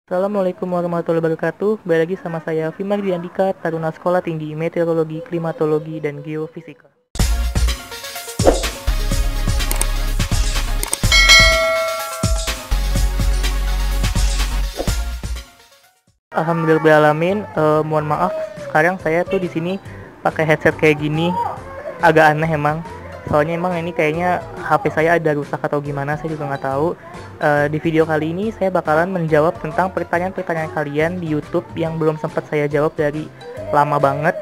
Assalamualaikum warahmatullahi wabarakatuh. Kembali lagi sama saya Vimardi Andika, Taruna Sekolah Tinggi Meteorologi, Klimatologi, dan Geofisika. Alhamdulillahirobbilalamin. Mohon maaf, sekarang saya tuh di sini pakai headset kayak gini, agak aneh emang. Soalnya emang ini kayaknya HP saya ada rusak atau gimana, saya juga nggak tahu. Di video kali ini saya bakalan menjawab tentang pertanyaan-pertanyaan kalian di YouTube yang belum sempat saya jawab dari lama banget.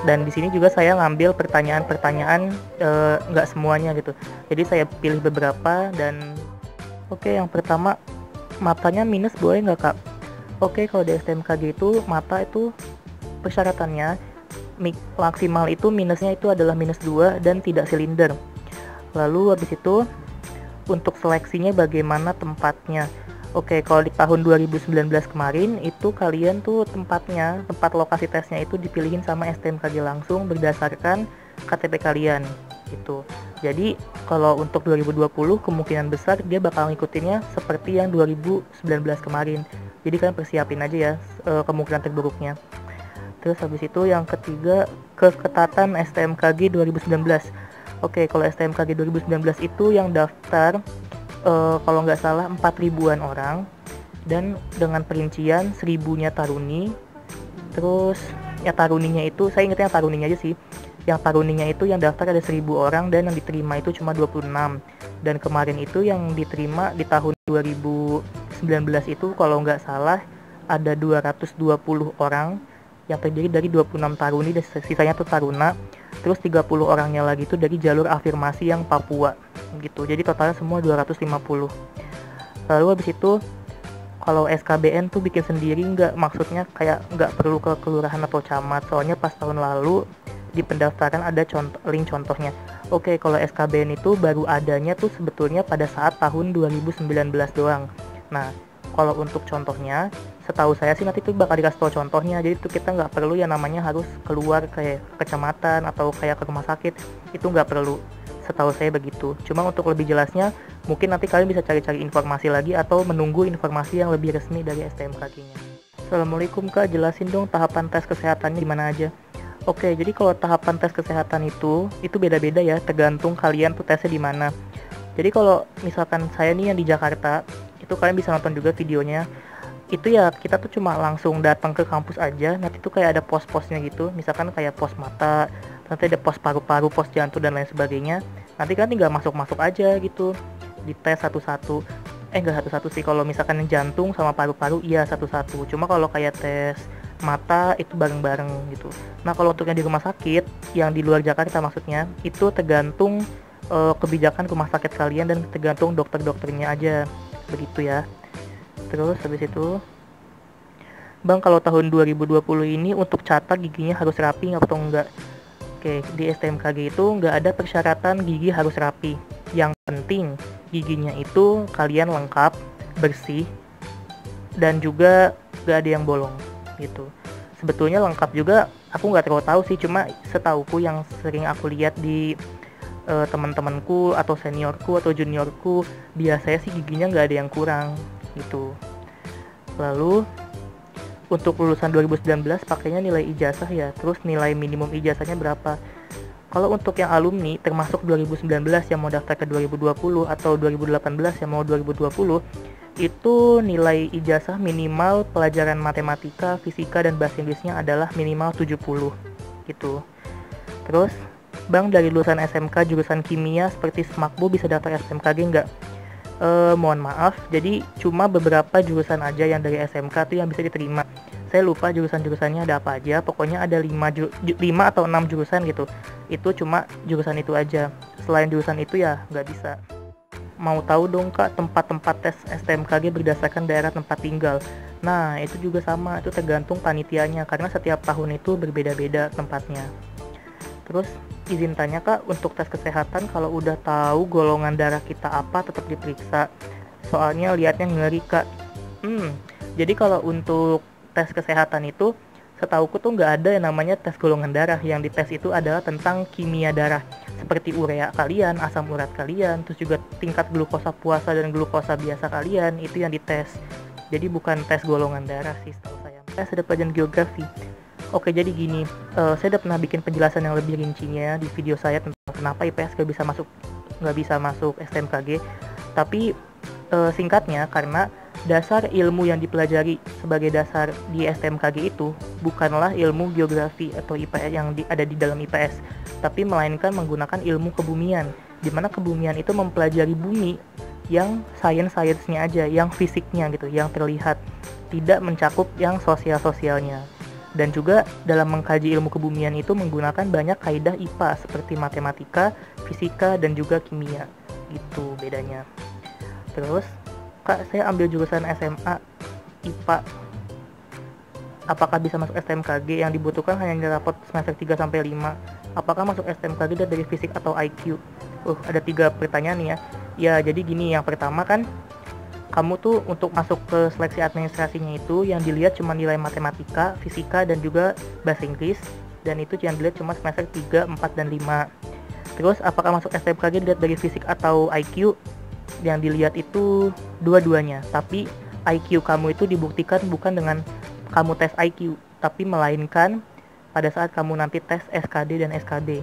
Dan di sini juga saya ngambil pertanyaan-pertanyaan nggak semuanya gitu. Jadi saya pilih beberapa dan oke, yang pertama, matanya minus boleh nggak kak? Oke, kalau di STMKG itu mata itu persyaratannya maksimal itu minusnya itu adalah -2 dan tidak silinder. Lalu habis itu untuk seleksinya bagaimana tempatnya. Oke, kalau di tahun 2019 kemarin itu kalian tuh tempat lokasi tesnya itu dipilihin sama STMKG langsung berdasarkan KTP kalian gitu. Jadi kalau untuk 2020 kemungkinan besar dia bakal ngikutinnya seperti yang 2019 kemarin. Jadi kalian persiapin aja ya kemungkinan terburuknya. Terus habis itu yang ketiga, keketatan STMKG 2019. Oke, kalau STMKG 2019 itu yang daftar kalau nggak salah 4.000-an orang dan dengan perincian 1.000-nya taruni. Terus ya taruninya itu, saya ingetnya taruninya aja sih. Yang taruninya itu yang daftar ada 1.000 orang dan yang diterima itu cuma 26. Dan kemarin itu yang diterima di tahun 2019 itu kalau nggak salah ada 220 orang yang terdiri dari 26 taruni dan sisanya tuh taruna. Terus 30 orangnya lagi itu dari jalur afirmasi yang Papua gitu. Jadi totalnya semua 250. Lalu habis itu kalau SKBN tuh bikin sendiri nggak, maksudnya kayak nggak perlu ke kelurahan atau camat. Soalnya pas tahun lalu di pendaftaran ada link contohnya. Oke, kalau SKBN itu baru adanya tuh sebetulnya pada saat tahun 2019 doang. Nah, kalau untuk contohnya, setahu saya sih nanti tuh bakal dikasih tahu contohnya. Jadi tuh kita nggak perlu yang namanya harus keluar kayak kecamatan atau kayak ke rumah sakit. Itu nggak perlu. Setahu saya begitu. Cuma untuk lebih jelasnya, mungkin nanti kalian bisa cari-cari informasi lagi atau menunggu informasi yang lebih resmi dari STMKG-nya. Assalamualaikum kak, jelasin dong tahapan tes kesehatannya gimana aja. Oke, jadi kalau tahapan tes kesehatan itu beda-beda ya, tergantung kalian tuh tesnya di mana. Jadi kalau misalkan saya nih yang di Jakarta, itu kalian bisa nonton juga videonya. Itu ya kita tuh cuma langsung datang ke kampus aja. Nanti tuh kayak ada pos-posnya gitu, misalkan kayak pos mata, nanti ada pos paru-paru, pos jantung dan lain sebagainya. Nanti kan tinggal masuk-masuk aja gitu, dites satu-satu. Enggak satu-satu sih, kalau misalkan yang jantung sama paru-paru iya satu-satu. Cuma kalau kayak tes mata itu bareng-bareng gitu. Nah, kalau untuk yang di rumah sakit, yang di luar Jakarta maksudnya, itu tergantung kebijakan rumah sakit kalian dan tergantung dokter-dokternya aja. Begitu ya. Terus habis itu, Bang, kalau tahun 2020 ini untuk catat giginya harus rapi atau enggak? Oke, di STMKG itu nggak ada persyaratan gigi harus rapi. Yang penting giginya itu kalian lengkap, bersih, dan juga nggak ada yang bolong gitu. Sebetulnya lengkap juga aku nggak terlalu tahu sih, cuma setauku yang sering aku lihat di teman-temanku atau seniorku atau juniorku, biasanya sih giginya nggak ada yang kurang gitu. Lalu untuk lulusan 2019 pakainya nilai ijazah ya. Terus nilai minimum ijazahnya berapa? Kalau untuk yang alumni termasuk 2019 yang mau daftar ke 2020 atau 2018 yang mau 2020, itu nilai ijazah minimal pelajaran matematika, fisika, dan bahasa Inggrisnya adalah minimal 70 gitu. Terus, Bang, dari lulusan SMK jurusan kimia seperti SMAKBU bisa daftar SMKG nggak? Mohon maaf, jadi cuma beberapa jurusan aja yang dari SMK tuh yang bisa diterima. Saya lupa jurusan-jurusannya ada apa aja, pokoknya ada 5 atau 6 jurusan gitu. Itu cuma jurusan itu aja, selain jurusan itu ya nggak bisa. Mau tahu dong kak tempat-tempat tes STMKG berdasarkan daerah tempat tinggal? Nah, itu juga sama, itu tergantung panitianya karena setiap tahun itu berbeda-beda tempatnya. Terus izin tanya kak, untuk tes kesehatan kalau udah tahu golongan darah kita apa tetap diperiksa, soalnya liatnya ngeri kak. Jadi kalau untuk tes kesehatan itu setauku tuh nggak ada yang namanya tes golongan darah. Yang dites itu adalah tentang kimia darah, seperti urea kalian, asam urat kalian, terus juga tingkat glukosa puasa dan glukosa biasa kalian, itu yang dites Jadi bukan tes golongan darah sih setahu saya. Ada pelajaran geografi. Oke, jadi gini, saya udah pernah bikin penjelasan yang lebih rincinya di video saya tentang kenapa IPS nggak bisa masuk STMKG. Tapi singkatnya, karena dasar ilmu yang dipelajari sebagai dasar di STMKG itu bukanlah ilmu geografi atau IPS yang ada di dalam IPS, tapi melainkan menggunakan ilmu kebumian, di mana kebumian itu mempelajari bumi yang sainsnya aja, yang fisiknya gitu, yang terlihat, tidak mencakup yang sosialnya. Dan juga dalam mengkaji ilmu kebumian itu menggunakan banyak kaidah IPA seperti matematika, fisika, dan juga kimia. Gitu bedanya. Terus, Kak, saya ambil jurusan SMA IPA. Apakah bisa masuk STMKG? Yang dibutuhkan hanya rapot semester 3 sampai 5. Apakah masuk STMKG dari fisik atau IQ? Ada 3 pertanyaan nih ya. Ya, jadi gini, yang pertama kan kamu tuh untuk masuk ke seleksi administrasinya itu yang dilihat cuma nilai matematika, fisika, dan juga bahasa Inggris. Dan itu yang dilihat cuma semester 3, 4, dan 5. Terus apakah masuk STMKG dilihat dari fisik atau IQ? Yang dilihat itu dua-duanya. Tapi IQ kamu itu dibuktikan bukan dengan kamu tes IQ, tapi melainkan pada saat kamu nanti tes SKD dan SKB.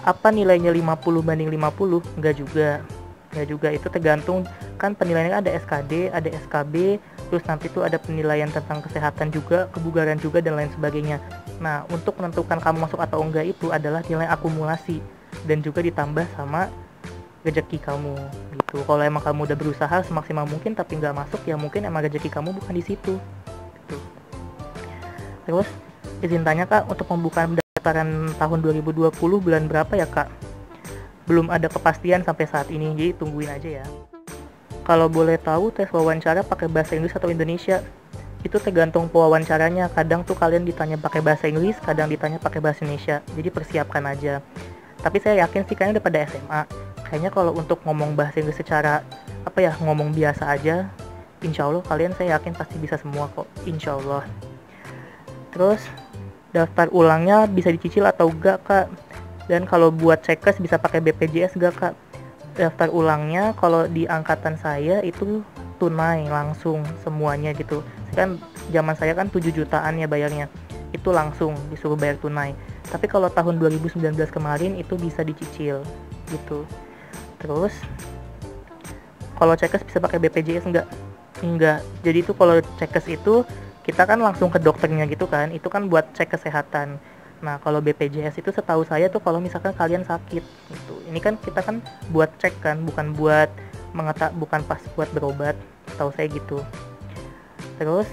Apa nilainya 50 banding 50? Enggak juga, itu tergantung kan penilaiannya ada SKD, ada SKB, terus nanti tuh ada penilaian tentang kesehatan juga, kebugaran juga, dan lain sebagainya. Nah, untuk menentukan kamu masuk atau enggak itu adalah nilai akumulasi dan juga ditambah sama rezeki kamu gitu. Kalau emang kamu udah berusaha semaksimal mungkin tapi nggak masuk, ya mungkin emang rezeki kamu bukan di situ gitu. Terus izin tanya Kak, untuk pembukaan pendaftaran tahun 2020 bulan berapa ya Kak? Belum ada kepastian sampai saat ini, jadi tungguin aja ya. Kalau boleh tahu, tes wawancara pakai bahasa Inggris atau Indonesia? Itu tergantung pewawancaranya. Kadang tuh kalian ditanya pakai bahasa Inggris, kadang ditanya pakai bahasa Indonesia. Jadi persiapkan aja. Tapi saya yakin sih kayaknya udah pada SMA. Kayaknya kalau untuk ngomong bahasa Inggris secara ngomong biasa aja, insya Allah kalian saya yakin pasti bisa semua kok, insya Allah. Terus daftar ulangnya bisa dicicil atau enggak Kak? Dan kalau buat cekes bisa pakai BPJS gak Kak? Daftar ulangnya kalau di angkatan saya itu tunai langsung semuanya gitu. Kan zaman saya kan 7 jutaan ya bayarnya. Itu langsung disuruh bayar tunai. Tapi kalau tahun 2019 kemarin itu bisa dicicil gitu. Terus kalau cekes bisa pakai BPJS enggak? Enggak. Jadi itu kalau cekes itu kita kan langsung ke dokternya gitu kan. Itu kan buat cek kesehatan. Nah, kalau BPJS itu setahu saya tuh kalau misalkan kalian sakit gitu. Ini kan kita kan buat cek kan, bukan pas buat berobat. Setahu saya gitu. Terus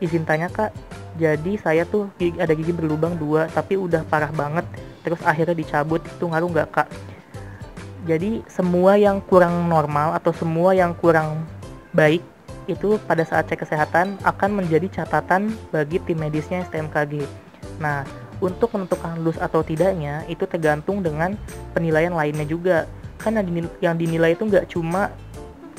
izin tanya Kak, jadi saya tuh ada gigi berlubang 2 tapi udah parah banget. Terus akhirnya dicabut, itu ngaruh nggak Kak? Jadi semua yang kurang normal atau semua yang kurang baik itu pada saat cek kesehatan akan menjadi catatan bagi tim medisnya STMKG. Nah, untuk menentukan lulus atau tidaknya itu tergantung dengan penilaian lainnya juga. Kan yang dinilai itu nggak cuma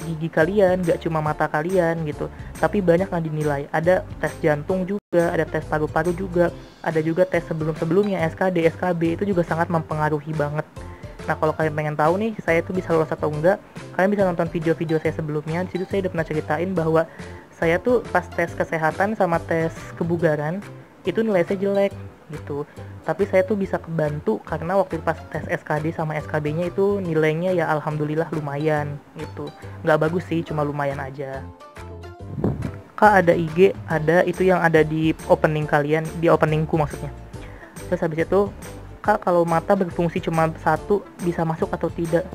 gigi kalian, nggak cuma mata kalian gitu, tapi banyak yang dinilai. Ada tes jantung juga, ada tes paru-paru juga, ada juga tes sebelumnya SKD, SKB, itu juga sangat mempengaruhi banget. Nah, kalau kalian pengen tahu nih saya tuh bisa lulus atau enggak, kalian bisa nonton video-video saya sebelumnya. Di situ saya udah pernah ceritain bahwa saya tuh pas tes kesehatan sama tes kebugaran itu nilai saya jelek gitu, tapi saya tuh bisa kebantu karena waktu pas tes SKD sama SKB-nya itu nilainya ya alhamdulillah lumayan gitu. Nggak bagus sih, cuma lumayan aja. Kak, ada IG, ada itu yang ada di opening kalian, di openingku maksudnya. Terus habis itu, Kak, kalau mata berfungsi cuma satu bisa masuk atau tidak?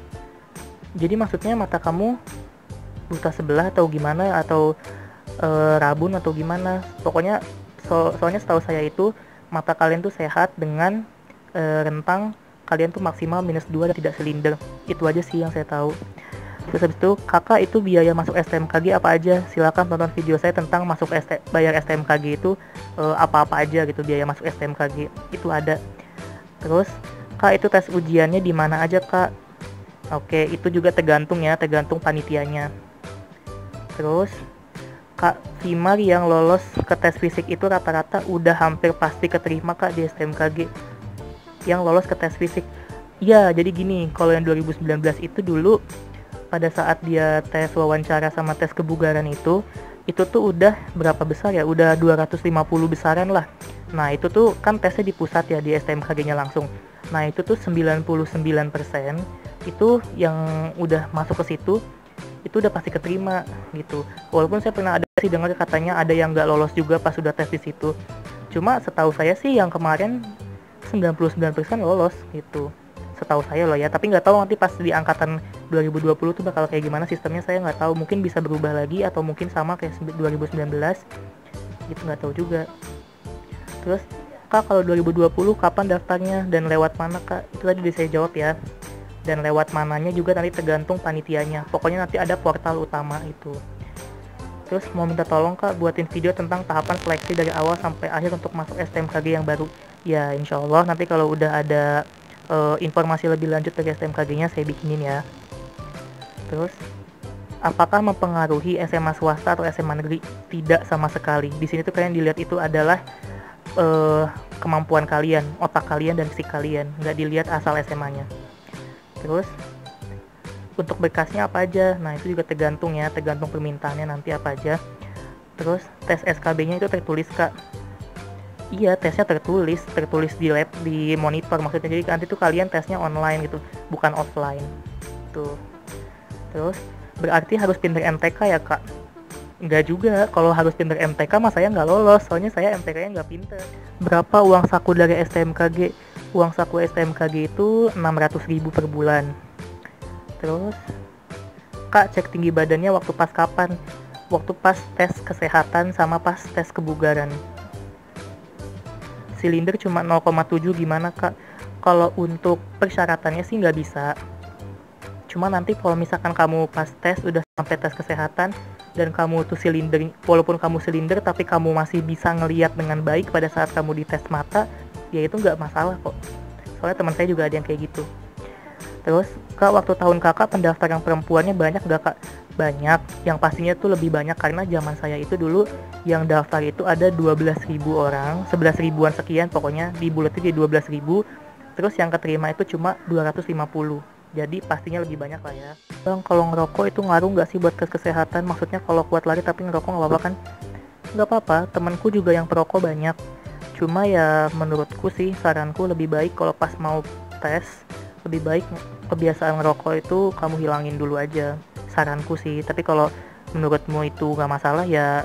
Jadi maksudnya mata kamu buta sebelah atau gimana, atau rabun atau gimana? Pokoknya soalnya setahu saya itu mata kalian tuh sehat dengan rentang kalian tuh maksimal -2 dan tidak silinder. Itu aja sih yang saya tahu. Terus habis itu, Kakak, itu biaya masuk STMKG apa aja? Silakan tonton video saya tentang bayar STMKG itu apa-apa aja gitu, biaya masuk STMKG itu ada. Terus, Kak, itu tes ujiannya di mana aja Kak? Oke, itu juga tergantung panitianya. Terus Kak, Vimar yang lolos ke tes fisik itu rata-rata udah hampir pasti keterima Kak di STMKG yang lolos ke tes fisik. Ya, jadi gini, kalau yang 2019 itu dulu pada saat dia tes wawancara sama tes kebugaran itu tuh udah berapa besar ya, udah 250 besaran lah. Nah itu tuh kan tesnya di pusat ya, di STMKG-nya langsung. Nah itu tuh 99% itu yang udah masuk ke situ itu udah pasti keterima gitu. Walaupun saya pernah ada sih dengar katanya ada yang nggak lolos juga pas sudah tes di situ. Cuma setahu saya sih yang kemarin 99% lolos gitu. Setahu saya loh ya, tapi nggak tahu nanti pas di angkatan 2020 tuh bakal kayak gimana sistemnya, saya nggak tahu. Mungkin bisa berubah lagi atau mungkin sama kayak 2019 gitu, nggak tahu juga. Terus Kak, kalau 2020 kapan daftarnya dan lewat mana Kak? Itu tadi saya jawab ya. Dan lewat mananya juga nanti tergantung panitianya. Pokoknya nanti ada portal utama itu. Terus mau minta tolong Kak buatin video tentang tahapan seleksi dari awal sampai akhir untuk masuk STMKG yang baru. Ya insya Allah nanti kalau udah ada informasi lebih lanjut dari STMKG-nya saya bikinin ya. Terus apakah mempengaruhi SMA swasta atau SMA negeri? Tidak sama sekali. Di sini tuh kalian dilihat itu adalah kemampuan kalian, otak kalian dan fisik kalian, nggak dilihat asal SMA-nya. Terus untuk berkasnya apa aja? Nah itu juga tergantung ya, tergantung permintaannya nanti apa aja. Terus tes SKB-nya itu tertulis Kak. Iya, tesnya tertulis di lab, di monitor maksudnya. Jadi nanti tuh kalian tesnya online gitu, bukan offline. Tuh. Terus berarti harus pinter MTK ya Kak? Enggak juga, kalau harus pinter MTK mah saya nggak lolos, soalnya saya MTK-nya nggak pinter. Berapa uang saku dari STMKG? Uang saku STMKG itu 600.000 per bulan. Terus Kak, cek tinggi badannya waktu pas kapan? Waktu pas tes kesehatan sama pas tes kebugaran. Silinder cuma 0,7 gimana Kak? Kalau untuk persyaratannya sih nggak bisa. Cuma nanti kalau misalkan kamu pas tes udah sampai tes kesehatan dan kamu tuh silinder, walaupun kamu silinder tapi kamu masih bisa ngelihat dengan baik pada saat kamu dites mata, ya itu nggak masalah kok. Soalnya teman saya juga ada yang kayak gitu. Terus Kak, waktu tahun kakak pendaftar yang perempuannya banyak nggak Kak? Banyak, yang pastinya tuh lebih banyak karena zaman saya itu dulu yang daftar itu ada 12.000 orang, 11 ribuan sekian pokoknya, dibulatin di 12.000. Terus yang keterima itu cuma 250. Jadi pastinya lebih banyak lah ya. Bang, kalau ngerokok itu ngaruh nggak sih buat kesehatan? Maksudnya kalau kuat lari tapi ngerokok nggak apa-apa kan? Nggak apa-apa, temanku juga yang perokok banyak. Cuma ya menurutku sih saranku lebih baik kalau pas mau tes, lebih baik kebiasaan ngerokok itu kamu hilangin dulu aja. Saranku sih, tapi kalau menurutmu itu nggak masalah ya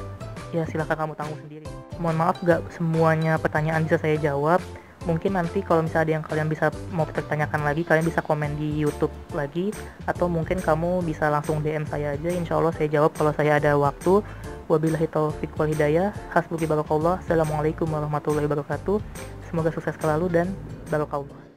silahkan kamu tanggung sendiri. Mohon maaf nggak semuanya pertanyaan bisa saya jawab. Mungkin nanti kalau misalnya ada yang kalian bisa mau pertanyakan lagi, kalian bisa komen di YouTube lagi, atau mungkin kamu bisa langsung DM saya aja, insya Allah saya jawab kalau saya ada waktu. Wabillahi taufiq wal hidayah. Hasbuki barakallah. Assalamualaikum warahmatullahi wabarakatuh. Semoga sukses selalu dan barakallah.